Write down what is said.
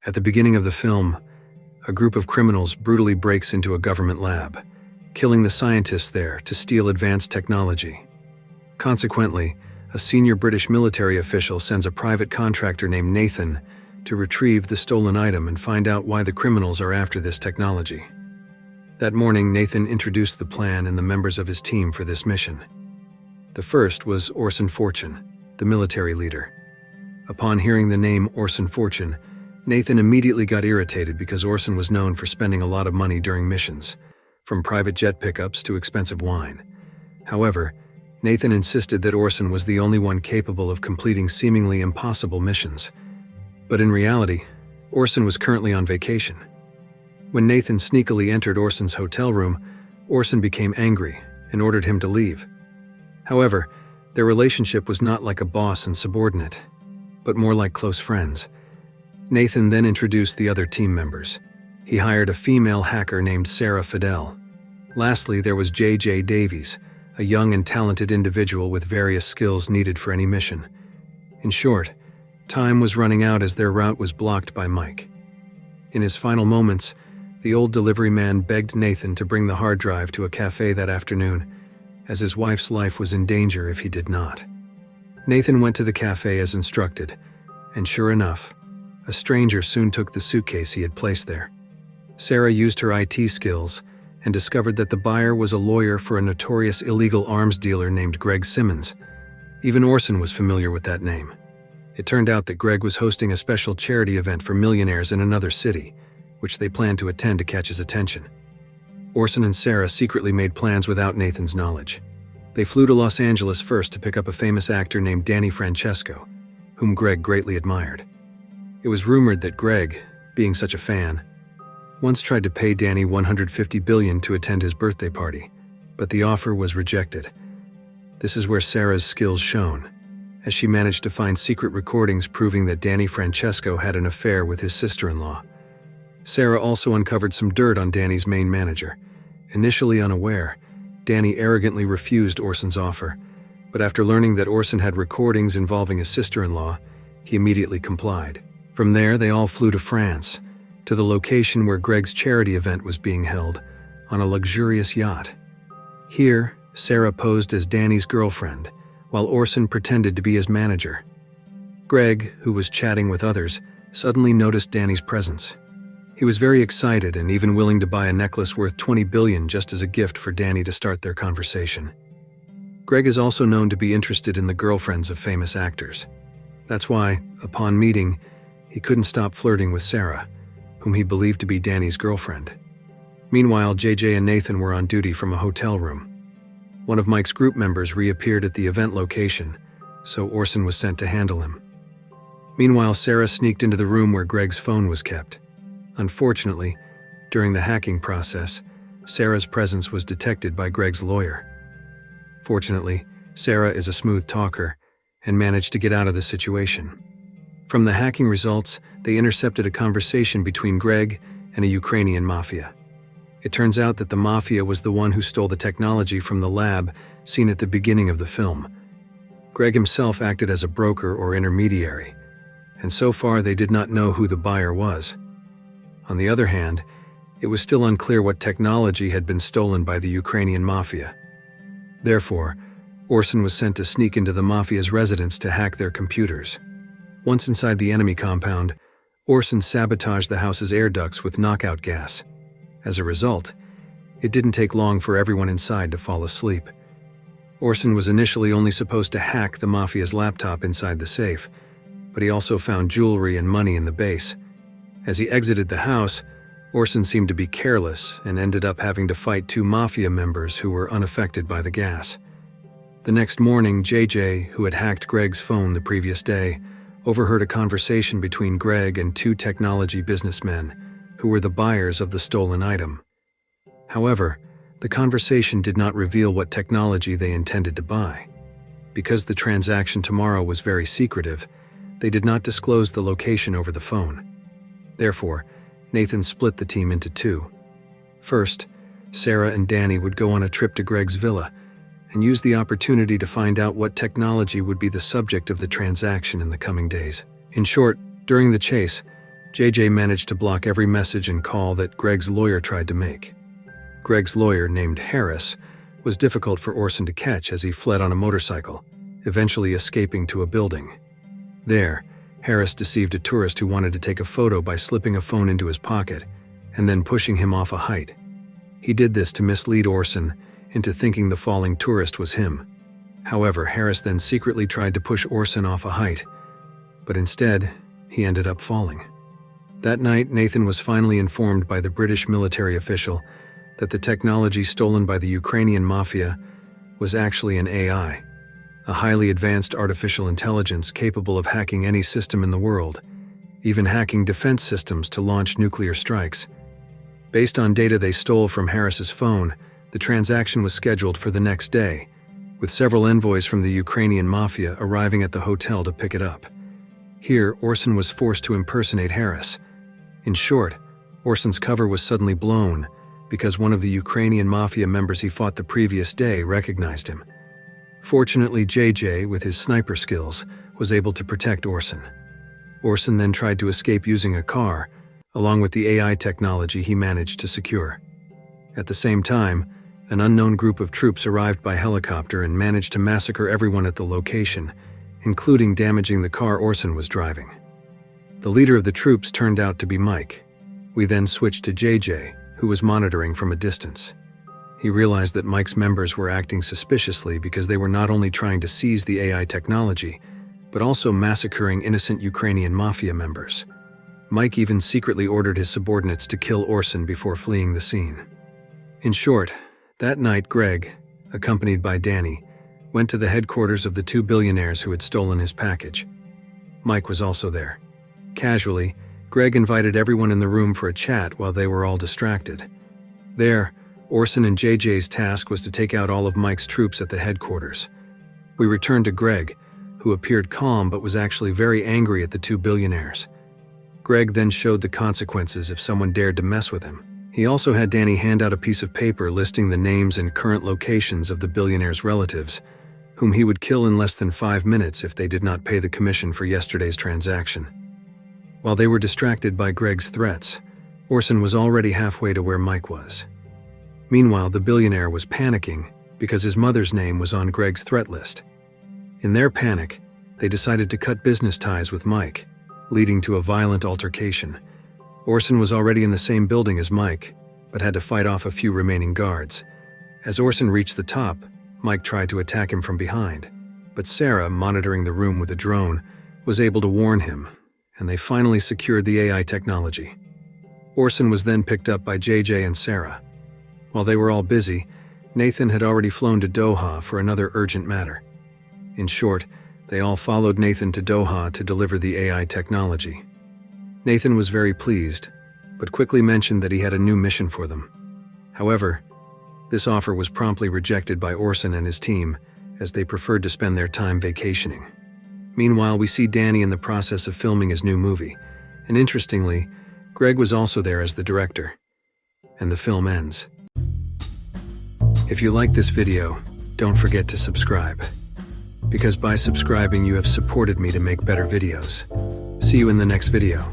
At the beginning of the film, a group of criminals brutally breaks into a government lab, killing the scientists there to steal advanced technology. Consequently, a senior British military official sends a private contractor named Nathan to retrieve the stolen item and find out why the criminals are after this technology. That morning, Nathan introduced the plan and the members of his team for this mission. The first was Orson Fortune, the military leader. Upon hearing the name Orson Fortune, Nathan immediately got irritated because Orson was known for spending a lot of money during missions, from private jet pickups to expensive wine. However, Nathan insisted that Orson was the only one capable of completing seemingly impossible missions. But in reality, Orson was currently on vacation. When Nathan sneakily entered Orson's hotel room, Orson became angry and ordered him to leave. However, their relationship was not like a boss and subordinate, but more like close friends. Nathan then introduced the other team members. He hired a female hacker named Sarah Fidel. Lastly, there was J.J. Davies, a young and talented individual with various skills needed for any mission. In short, time was running out as their route was blocked by Mike. In his final moments, the old delivery man begged Nathan to bring the hard drive to a cafe that afternoon, as his wife's life was in danger if he did not. Nathan went to the cafe as instructed, and sure enough, a stranger soon took the suitcase he had placed there. Sarah used her IT skills and discovered that the buyer was a lawyer for a notorious illegal arms dealer named Greg Simmons. Even Orson was familiar with that name. It turned out that Greg was hosting a special charity event for millionaires in another city, which they planned to attend to catch his attention. Orson and Sarah secretly made plans without Nathan's knowledge. They flew to Los Angeles first to pick up a famous actor named Danny Francesco, whom Greg greatly admired. It was rumored that Greg, being such a fan, once tried to pay Danny $150 billion to attend his birthday party, but the offer was rejected. This is where Sarah's skills shone, as she managed to find secret recordings proving that Danny Francesco had an affair with his sister-in-law. Sarah also uncovered some dirt on Danny's main manager. Initially unaware, Danny arrogantly refused Orson's offer, but after learning that Orson had recordings involving his sister-in-law, he immediately complied. From there, they all flew to France, to the location where Greg's charity event was being held, on a luxurious yacht. Here, Sarah posed as Danny's girlfriend, while Orson pretended to be his manager. Greg, who was chatting with others, suddenly noticed Danny's presence. He was very excited and even willing to buy a necklace worth $20 billion just as a gift for Danny to start their conversation. Greg is also known to be interested in the girlfriends of famous actors. That's why, upon meeting, he couldn't stop flirting with Sarah, whom he believed to be Danny's girlfriend. Meanwhile, JJ and Nathan were on duty from a hotel room. One of Mike's group members reappeared at the event location, so Orson was sent to handle him. Meanwhile, Sarah sneaked into the room where Greg's phone was kept. Unfortunately, during the hacking process, Sarah's presence was detected by Greg's lawyer. Fortunately, Sarah is a smooth talker and managed to get out of the situation. From the hacking results, they intercepted a conversation between Greg and a Ukrainian mafia. It turns out that the mafia was the one who stole the technology from the lab seen at the beginning of the film. Greg himself acted as a broker or intermediary, and so far they did not know who the buyer was. On the other hand, it was still unclear what technology had been stolen by the Ukrainian mafia. Therefore, Orson was sent to sneak into the mafia's residence to hack their computers. Once inside the enemy compound, Orson sabotaged the house's air ducts with knockout gas. As a result, it didn't take long for everyone inside to fall asleep. Orson was initially only supposed to hack the mafia's laptop inside the safe, but he also found jewelry and money in the base. As he exited the house, Orson seemed to be careless and ended up having to fight two mafia members who were unaffected by the gas. The next morning, JJ, who had hacked Greg's phone the previous day, overheard a conversation between Greg and two technology businessmen who were the buyers of the stolen item. However, the conversation did not reveal what technology they intended to buy. Because the transaction tomorrow was very secretive, they did not disclose the location over the phone. Therefore, Nathan split the team into two. First, Sarah and Danny would go on a trip to Greg's villa and use the opportunity to find out what technology would be the subject of the transaction in the coming days. In short, during the chase, JJ managed to block every message and call that Greg's lawyer tried to make. Greg's lawyer, named Harris, was difficult for Orson to catch as he fled on a motorcycle, eventually escaping to a building. There, Harris deceived a tourist who wanted to take a photo by slipping a phone into his pocket and then pushing him off a height. He did this to mislead Orson into thinking the falling tourist was him. However, Harris then secretly tried to push Orson off a height, but instead, he ended up falling. That night, Nathan was finally informed by the British military official that the technology stolen by the Ukrainian mafia was actually an AI, a highly advanced artificial intelligence capable of hacking any system in the world, even hacking defense systems to launch nuclear strikes. Based on data they stole from Harris's phone, the transaction was scheduled for the next day, with several envoys from the Ukrainian mafia arriving at the hotel to pick it up. Here, Orson was forced to impersonate Harris. In short, Orson's cover was suddenly blown because one of the Ukrainian mafia members he fought the previous day recognized him. Fortunately, JJ, with his sniper skills, was able to protect Orson. Orson then tried to escape using a car, along with the AI technology he managed to secure. At the same time, an unknown group of troops arrived by helicopter and managed to massacre everyone at the location, including damaging the car Orson was driving. The leader of the troops turned out to be Mike. We then switched to JJ, who was monitoring from a distance. He realized that Mike's members were acting suspiciously because they were not only trying to seize the AI technology, but also massacring innocent Ukrainian mafia members. Mike even secretly ordered his subordinates to kill Orson before fleeing the scene. In short, that night Greg, accompanied by Danny, went to the headquarters of the two billionaires who had stolen his package. Mike was also there. Casually, Greg invited everyone in the room for a chat while they were all distracted. There, Orson and JJ's task was to take out all of Mike's troops at the headquarters. We returned to Greg, who appeared calm but was actually very angry at the two billionaires. Greg then showed the consequences if someone dared to mess with him. He also had Danny hand out a piece of paper listing the names and current locations of the billionaires' relatives, whom he would kill in less than 5 minutes if they did not pay the commission for yesterday's transaction. While they were distracted by Greg's threats, Orson was already halfway to where Mike was. Meanwhile, the billionaire was panicking because his mother's name was on Greg's threat list. In their panic, they decided to cut business ties with Mike, leading to a violent altercation. Orson was already in the same building as Mike, but had to fight off a few remaining guards. As Orson reached the top, Mike tried to attack him from behind, but Sarah, monitoring the room with a drone, was able to warn him, and they finally secured the AI technology. Orson was then picked up by JJ and Sarah. While they were all busy, Nathan had already flown to Doha for another urgent matter. In short, they all followed Nathan to Doha to deliver the AI technology. Nathan was very pleased, but quickly mentioned that he had a new mission for them. However, this offer was promptly rejected by Orson and his team, as they preferred to spend their time vacationing. Meanwhile, we see Danny in the process of filming his new movie, and interestingly, Greg was also there as the director. And the film ends. If you like this video, don't forget to subscribe. Because by subscribing, you have supported me to make better videos. See you in the next video.